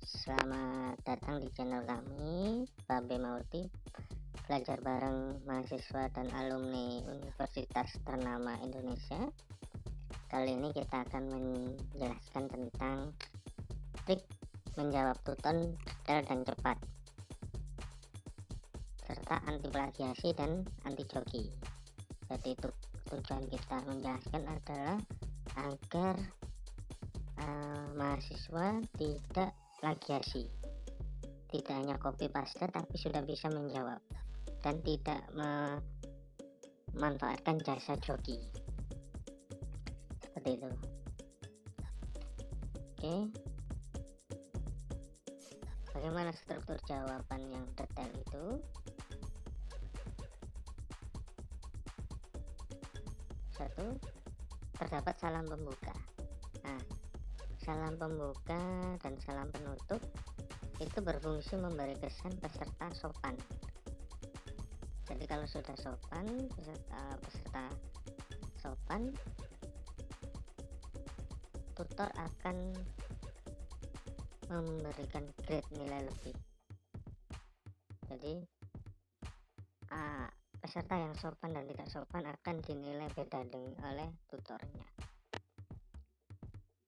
Selamat datang di channel kami, Babe Maurti, belajar bareng mahasiswa dan alumni universitas ternama Indonesia. Kali ini kita akan menjelaskan tentang trik menjawab tuton detail dan cepat, serta anti plagiasi dan anti joki. Jadi tujuan kita menjelaskan adalah agar mahasiswa tidak plagiasi, tidak hanya copy paste tapi sudah bisa menjawab dan tidak memanfaatkan jasa joki seperti itu. Oke, bagaimana struktur jawaban yang detail itu? Satu, terdapat salam pembuka. Nah, salam pembuka dan salam penutup itu berfungsi memberi kesan peserta sopan. Jadi kalau sudah sopan, peserta sopan, tutor akan memberikan grade nilai lebih. Jadi peserta yang sopan dan tidak sopan akan dinilai beda oleh tutornya.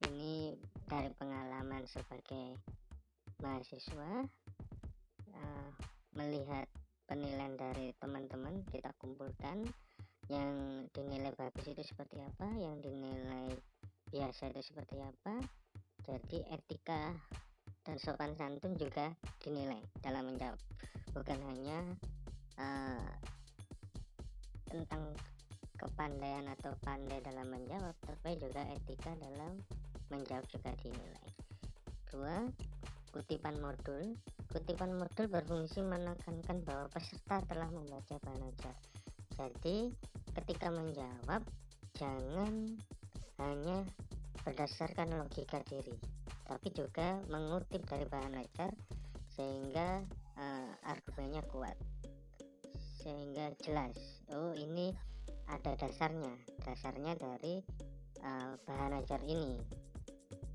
Ini dari pengalaman sebagai mahasiswa, melihat penilaian dari teman-teman kita kumpulkan, yang dinilai bagus itu seperti apa, yang dinilai biasa itu seperti apa. Jadi etika dan sopan santun juga dinilai dalam menjawab, bukan hanya tentang kepandaian atau pandai dalam menjawab, tapi juga etika dalam menjawab juga dinilai. Dua, kutipan modul. Kutipan modul berfungsi menekankan bahwa peserta telah membaca bahan ajar. Jadi ketika menjawab jangan hanya berdasarkan logika diri, tapi juga mengutip dari bahan ajar sehingga argumennya kuat, sehingga jelas, oh ini ada dasarnya dari bahan ajar ini,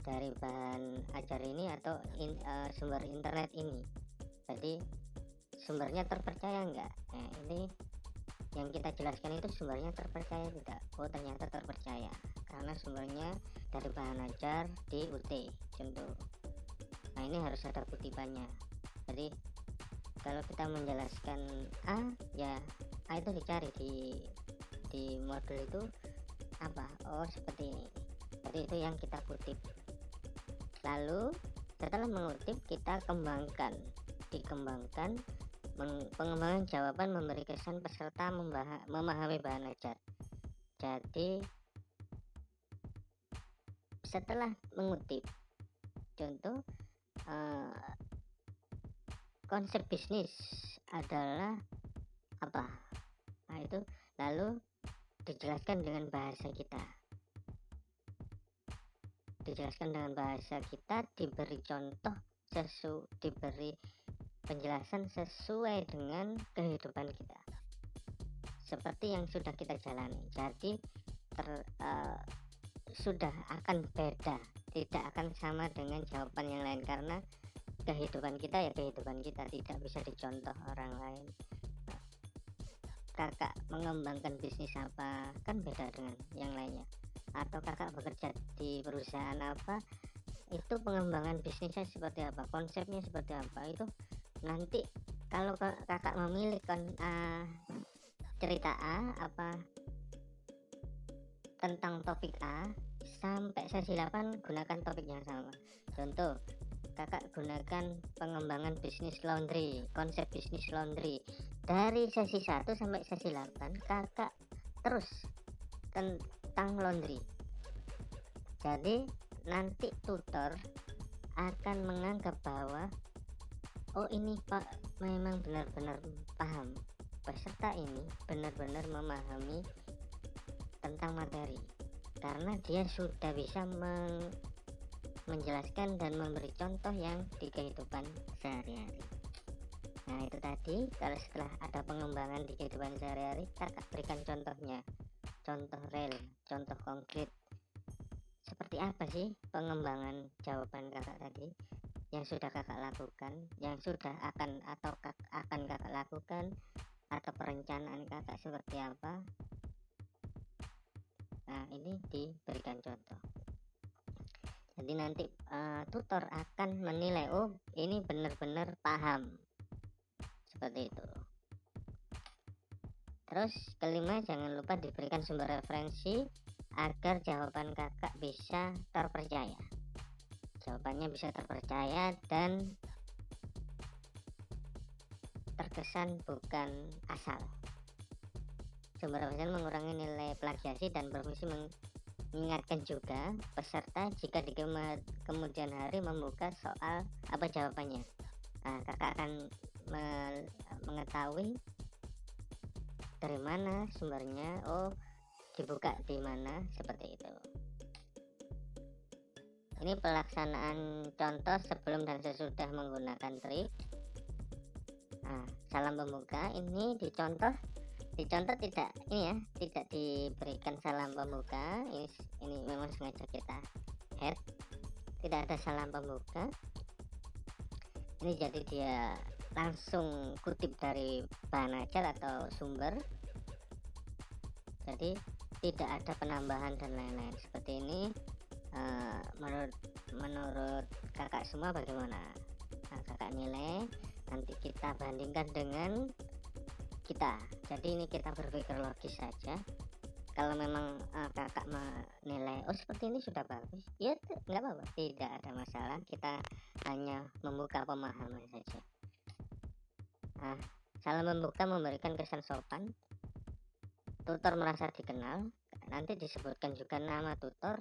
dari bahan ajar ini atau sumber internet ini. Jadi sumbernya terpercaya enggak? Nah, ini yang kita jelaskan itu sumbernya terpercaya tidak? Oh ternyata terpercaya karena sumbernya dari bahan ajar di UT contoh. Nah ini harus ada kutipannya. Jadi kalau kita menjelaskan A, ya A itu dicari di modul itu apa? Oh seperti ini. Jadi itu yang kita kutip. Lalu setelah mengutip kita dikembangkan pengembangan jawaban memberi kesan peserta memahami bahan ajar. Jadi setelah mengutip contoh, konsep bisnis adalah apa? Nah itu lalu dijelaskan dengan bahasa kita. Diberi contoh, diberi penjelasan sesuai dengan kehidupan kita, seperti yang sudah kita jalani. Jadi sudah akan beda, tidak akan sama dengan jawaban yang lain karena kehidupan kita ya kehidupan kita, tidak bisa dicontoh orang lain. Kakak mengembangkan bisnis apa kan beda dengan yang lainnya, atau kakak bekerja di perusahaan apa, itu pengembangan bisnisnya seperti apa, konsepnya seperti apa, itu nanti kalau kakak memilih cerita A apa tentang topik A sampai sesi 8 gunakan topik yang sama. Contoh, kakak gunakan pengembangan bisnis laundry, konsep bisnis laundry dari sesi 1 sampai sesi 8 kakak terus tentang laundry. Jadi nanti tutor akan menganggap bahwa oh ini Pak memang benar-benar paham, peserta ini benar-benar memahami tentang materi karena dia sudah bisa menjelaskan dan memberi contoh yang di kehidupan sehari-hari. Nah itu tadi, kalau setelah ada pengembangan di kehidupan sehari-hari kakak berikan contohnya, contoh real, contoh konkret. Seperti apa sih pengembangan jawaban kakak tadi? yang sudah kakak lakukan, yang sudah akan atau akan kakak lakukan, atau perencanaan kakak seperti apa. Nah, ini diberikan contoh. Jadi nanti tutor akan menilai, oh ini benar-benar paham, seperti itu. Terus kelima, jangan lupa diberikan sumber referensi agar jawaban kakak bisa terpercaya. Jawabannya bisa terpercaya dan terkesan bukan asal. Sumber referensi mengurangi nilai plagiasi dan berfungsi mengingatkan juga peserta jika di kemudian hari membuka soal apa jawabannya. Nah, kakak akan mengetahui dari mana sumbernya, oh dibuka di mana, seperti itu. Ini pelaksanaan contoh sebelum dan sesudah menggunakan trik. Nah, salam pembuka ini dicontoh tidak ini ya, tidak diberikan salam pembuka. Ini memang sengaja kita add, tidak ada salam pembuka. Ini jadi dia langsung kutip dari bahan ajar atau sumber, jadi tidak ada penambahan dan lain-lain. Seperti ini. Menurut kakak semua bagaimana? Nah, kakak nilai, nanti kita bandingkan dengan kita. Jadi ini kita berpikir logis saja. Kalau memang kakak menilai, oh seperti ini sudah bagus, ya nggak apa-apa, tidak ada masalah. Kita hanya membuka pemahaman saja. Nah, salam membuka memberikan kesan sopan. Tutor merasa dikenal, nanti disebutkan juga nama tutor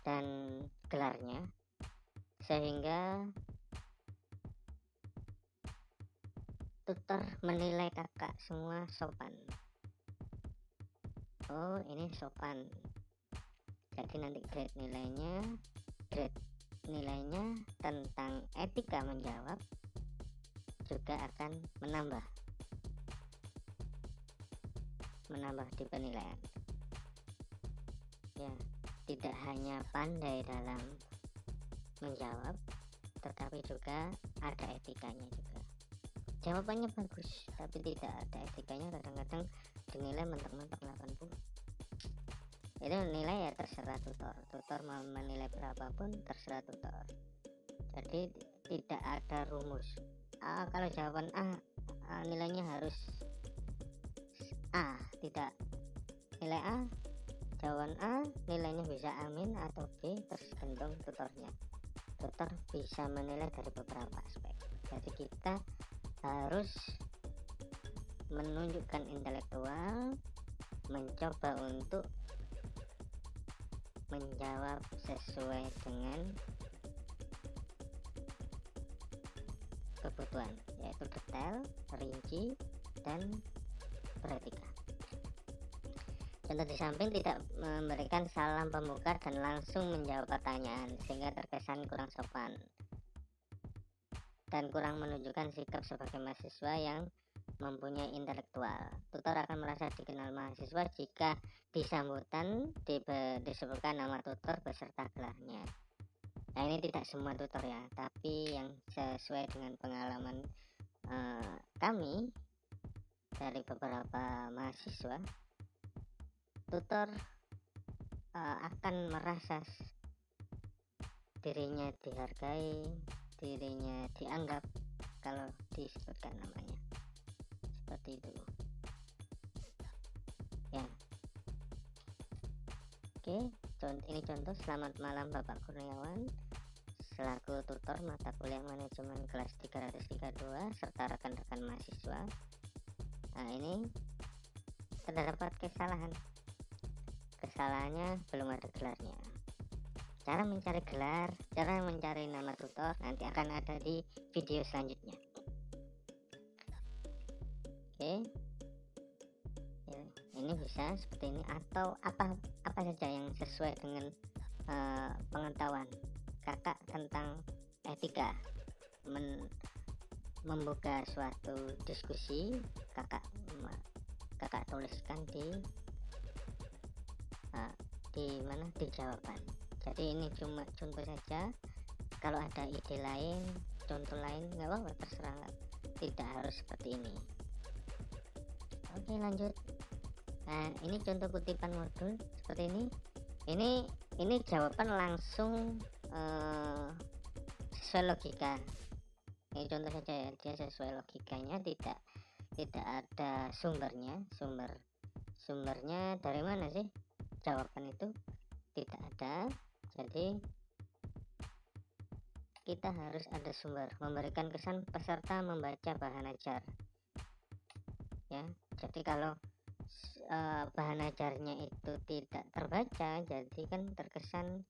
dan gelarnya, sehingga tutor menilai kakak semua sopan. Oh ini sopan, jadi nanti grade nilainya tentang etika menjawab juga akan menambah di penilaian ya. Tidak hanya pandai dalam menjawab, tetapi juga ada etikanya juga. Jawabannya bagus, tapi tidak ada etikanya, kadang-kadang dinilai mentok-mentok 80. Itu nilai ya terserah tutor. Tutor mau menilai berapapun terserah tutor. Jadi tidak ada rumus. Kalau jawaban A, nilainya harus A, tidak. Nilai A, jawaban A nilainya bisa amin atau B, tergantung tutornya. Tutor bisa menilai dari beberapa aspek. Jadi kita harus menunjukkan intelektual, mencoba untuk menjawab sesuai dengan kebutuhan, yaitu detail, rinci, dan beretika. Contoh di samping tidak memberikan salam pembuka dan langsung menjawab pertanyaan, sehingga terkesan kurang sopan dan kurang menunjukkan sikap sebagai mahasiswa yang mempunyai intelektual. Tutor akan merasa dikenal mahasiswa jika di sambutan disebutkan nama tutor beserta gelarnya. Nah, ini tidak semua tutor ya, tapi yang sesuai dengan pengalaman kami dari beberapa mahasiswa, tutor akan merasa dirinya dihargai, dirinya dianggap kalau disebutkan namanya, seperti itu ya. Oke, ini contoh. Selamat malam Bapak Kurniawan, selaku tutor mata kuliah manajemen kelas 332 serta rekan-rekan mahasiswa. Nah, ini terdapat kesalahannya belum ada gelarnya. Cara mencari gelar, cara mencari nama tutor nanti akan ada di video selanjutnya. Oke, ya, ini bisa seperti ini, atau apa saja yang sesuai dengan pengetahuan kakak tentang etika. Membuka suatu diskusi, kakak tuliskan di mana, di jawaban. Jadi ini cuma contoh saja, Kalau ada ide lain, contoh lain, nggak apa-apa, terserah, tidak harus seperti ini. Oke, lanjut. Nah, ini contoh kutipan modul seperti ini. Ini jawaban langsung sesuai logika. Ini contoh saja ya, dia sesuai logikanya, tidak ada sumbernya dari mana sih jawaban itu, tidak ada. Jadi kita harus ada sumber, memberikan kesan peserta membaca bahan ajar ya. Jadi kalau bahan ajarnya itu tidak terbaca, jadi kan terkesan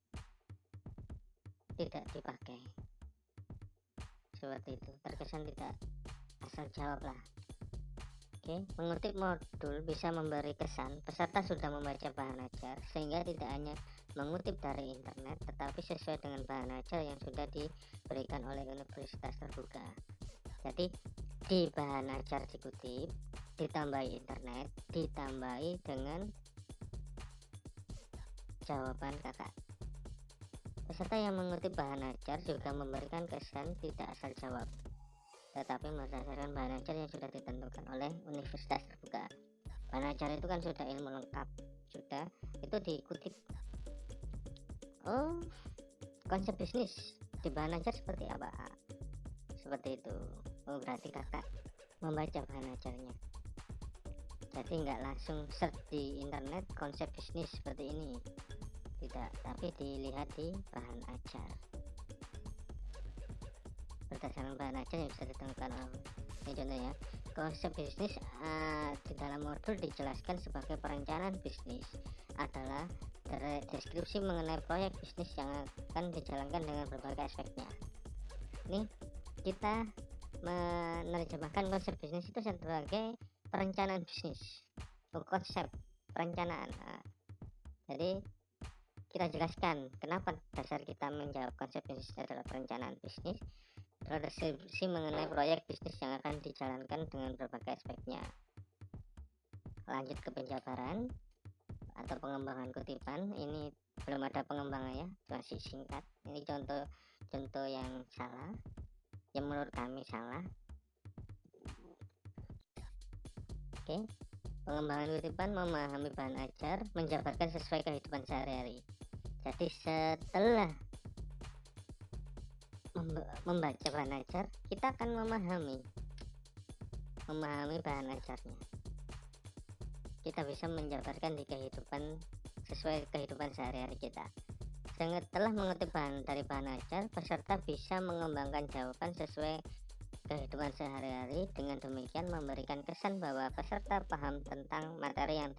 tidak dipakai, seperti itu, terkesan tidak asal jawab lah. Oke, mengutip modul bisa memberi kesan peserta sudah membaca bahan ajar, sehingga tidak hanya mengutip dari internet tetapi sesuai dengan bahan ajar yang sudah diberikan oleh universitas terbuka. Jadi di bahan ajar dikutip, ditambahi internet, ditambahi dengan jawaban kakak. Peserta yang mengutip bahan ajar juga memberikan kesan tidak asal jawab, tetapi berdasarkan bahan ajar yang sudah ditentukan oleh universitas terbuka. Bahan ajar itu kan sudah ilmu lengkap, sudah itu dikutip. Oh, konsep bisnis di bahan ajar seperti apa? Seperti itu. Oh, berarti kakak membaca bahan ajarnya, jadi nggak langsung search di internet konsep bisnis seperti ini, tidak, tapi dilihat di bahan ajar, berdasarkan bahan ajar yang bisa ditemukan. Ini contohnya, konsep bisnis di dalam modul dijelaskan sebagai perencanaan bisnis adalah deskripsi mengenai proyek bisnis yang akan dijalankan dengan berbagai aspeknya. Ini kita menerjemahkan konsep bisnis itu sebagai perencanaan bisnis, konsep perencanaan. Jadi kita jelaskan kenapa dasar kita menjawab konsep bisnis adalah perencanaan bisnis, deskripsi mengenai proyek bisnis yang akan dijalankan dengan berbagai aspeknya. Lanjut ke penjabaran atau pengembangan kutipan. Ini belum ada pengembangannya, masih singkat. Ini contoh yang salah, yang menurut kami salah. Oke, pengembangan kutipan memahami bahan ajar, menjabarkan sesuai kehidupan sehari-hari. Jadi setelah membaca bahan ajar, kita akan memahami bahan ajarnya. Kita bisa menjabarkan di kehidupan, sesuai kehidupan sehari-hari kita. Setelah mengutip dari bahan ajar, peserta bisa mengembangkan jawaban sesuai kehidupan sehari-hari. Dengan demikian memberikan kesan bahwa peserta paham tentang materi yang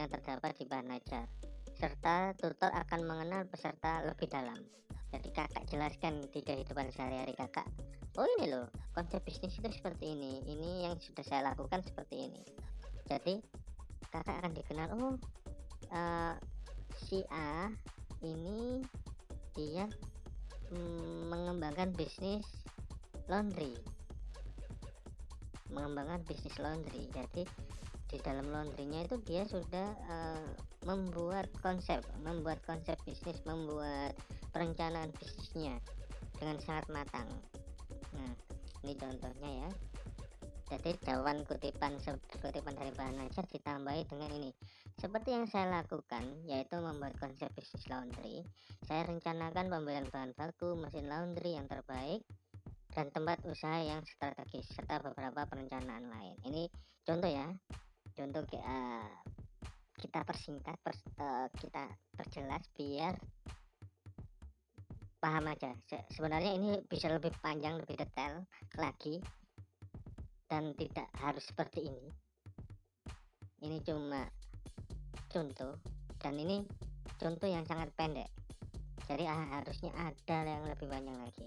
terdapat di bahan ajar, serta tutor akan mengenal peserta lebih dalam. Jadi kakak jelaskan di kehidupan sehari-hari kakak, oh ini loh konsep bisnis itu seperti ini yang sudah saya lakukan seperti ini. Jadi kakak akan dikenal, oh si A ini dia mengembangkan bisnis laundry. Jadi di dalam laundrynya itu dia sudah membuat konsep bisnis, membuat perencanaan bisnisnya dengan sangat matang. Nah, ini contohnya ya. Jadi jawaban kutipan dari bahan ajar ditambahi dengan ini. Seperti yang saya lakukan, yaitu membuat konsep bisnis laundry. Saya rencanakan pembelian bahan baku, mesin laundry yang terbaik, dan tempat usaha yang strategis, serta beberapa perencanaan lain. Ini contoh ya, contoh kita persingkat, kita perjelas biar paham aja. Sebenarnya ini bisa lebih panjang, lebih detail lagi, dan tidak harus seperti ini. Ini cuma contoh, dan ini contoh yang sangat pendek, jadi harusnya ada yang lebih banyak lagi.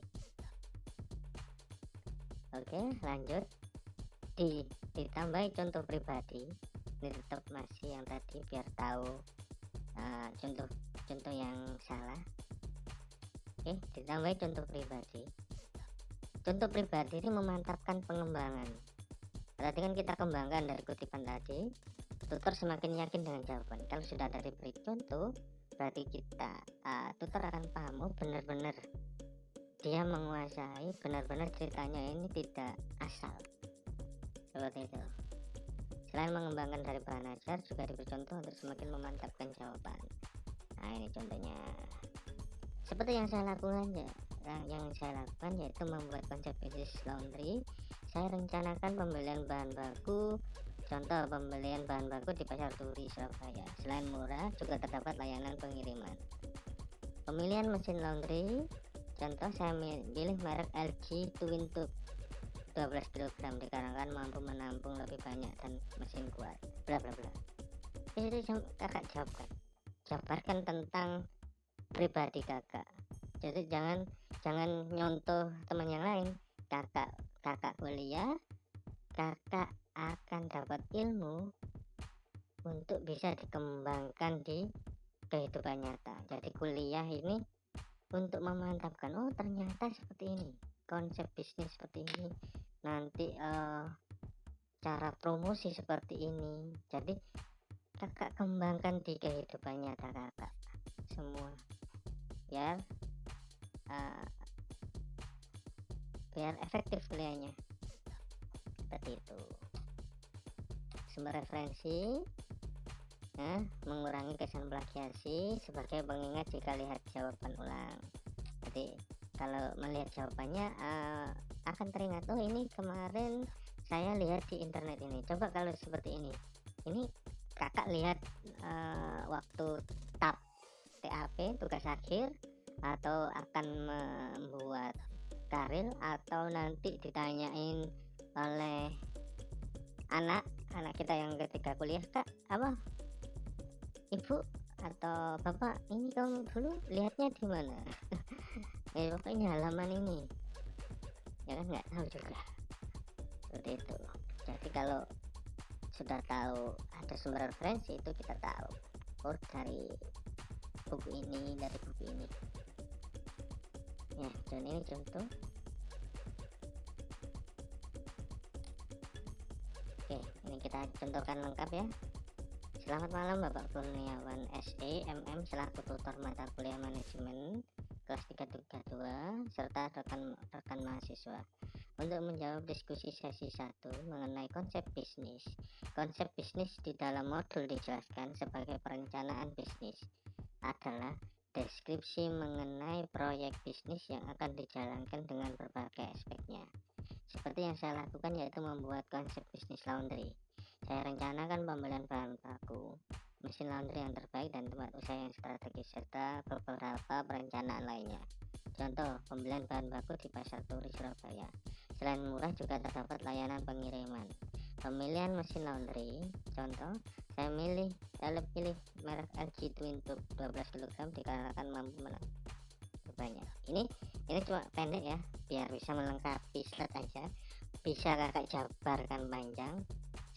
Oke, lanjut. Ditambahi contoh pribadi. Ini tetap masih yang tadi, biar tahu contoh yang salah. Oke, ditambahi contoh pribadi. Contoh pribadi ini memantapkan pengembangan. Tadi kan kita kembangkan dari kutipan tadi, tutor semakin yakin dengan jawaban. Kalau sudah ada diberi contoh, berarti tutor akan paham, oh benar-benar dia menguasai, benar-benar ceritanya ini tidak asal, seperti itu. Selain mengembangkan dari bahan ajar, juga diberi contoh untuk semakin memantapkan jawaban. Nah, ini contohnya. Seperti yang saya lakukan yaitu membuat konsep bisnis laundry. Saya rencanakan pembelian bahan baku. Contoh, pembelian bahan baku di Pasar Turi, Surabaya. Selain murah, juga terdapat layanan pengiriman. Pemilihan mesin laundry. Contoh, saya pilih merek LG Twin Tube 12 kg dikarenakan mampu menampung lebih banyak dan mesin kuat. Bla bla bla. Itu kakak jabarkan tentang pribadi kakak. Jadi jangan nyontoh teman yang lain. Kakak kuliah, kakak akan dapat ilmu untuk bisa dikembangkan di kehidupan nyata. Jadi kuliah ini untuk memantapkan, oh ternyata seperti ini konsep bisnis, seperti ini nanti cara promosi seperti ini. Jadi kakak kembangkan di kehidupan nyata kakak semua, biar efektif kuliahnya. Seperti itu. Sumber referensi, mengurangi kesan plagiasi sebagai pengingat jika lihat jawaban ulang. Jadi kalau melihat jawabannya akan teringat, oh ini kemarin saya lihat di internet ini. Coba kalau seperti ini kakak lihat waktu TAP tugas akhir, atau akan membuat karil, atau nanti ditanyain oleh anak kita yang ketika kuliah, kak apa ibu atau bapak ini kamu dulu lihatnya di mana? Pokoknya halaman ini, ya kan nggak tahu juga, seperti itu. Jadi kalau sudah tahu ada sumber referensi, itu kita tahu, oh dari buku ini, dari buku ini ya. Dan ini contoh. Oke, ini kita contohkan lengkap ya. Selamat malam Bapak Kurniawan SE MM selaku tutor mata kuliah manajemen kelas 332 serta rekan mahasiswa untuk menjawab diskusi sesi 1 mengenai konsep bisnis. Konsep bisnis di dalam modul dijelaskan sebagai perencanaan bisnis adalah deskripsi mengenai proyek bisnis yang akan dijalankan dengan berbagai aspeknya. Seperti yang saya lakukan, yaitu membuat konsep bisnis laundry. Saya rencanakan pembelian bahan baku, mesin laundry yang terbaik, dan tempat usaha yang strategis, serta beberapa perencanaan lainnya. Contoh, pembelian bahan baku di Pasar Turi, Surabaya. Selain murah, juga terdapat layanan pengiriman. Pemilihan mesin laundry. Contoh, saya pilih merek LG Twin Tube 12 kg dikarenakan mampu menampung banyak. Ini cuma pendek ya, biar bisa melengkapi slide aja. Bisa kakak jabarkan panjang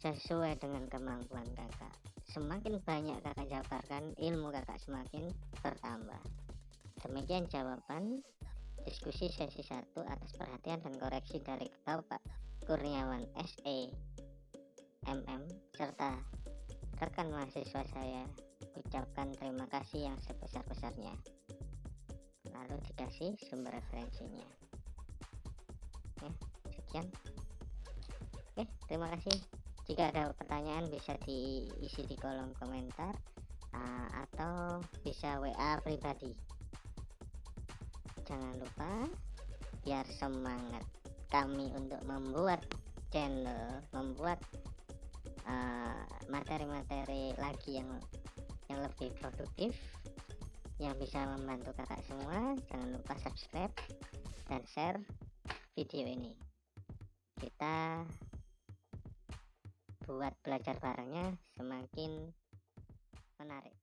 sesuai dengan kemampuan kakak. Semakin banyak kakak jabarkan, ilmu kakak semakin bertambah. Demikian jawaban diskusi sesi 1 atas perhatian dan koreksi dari Bapak Kurniawan SE MM serta rekan mahasiswa saya. Ucapkan terima kasih yang sebesar-besarnya. Lalu dikasih sumber referensinya ya. Sekian. Oke, terima kasih. Jika ada pertanyaan bisa diisi di kolom komentar atau bisa WA pribadi. Jangan lupa, biar semangat kami untuk membuat channel, membuat materi-materi lagi yang lebih produktif, yang bisa membantu kakak semua. Jangan lupa subscribe dan share video ini. Kita buat belajar barengnya semakin menarik.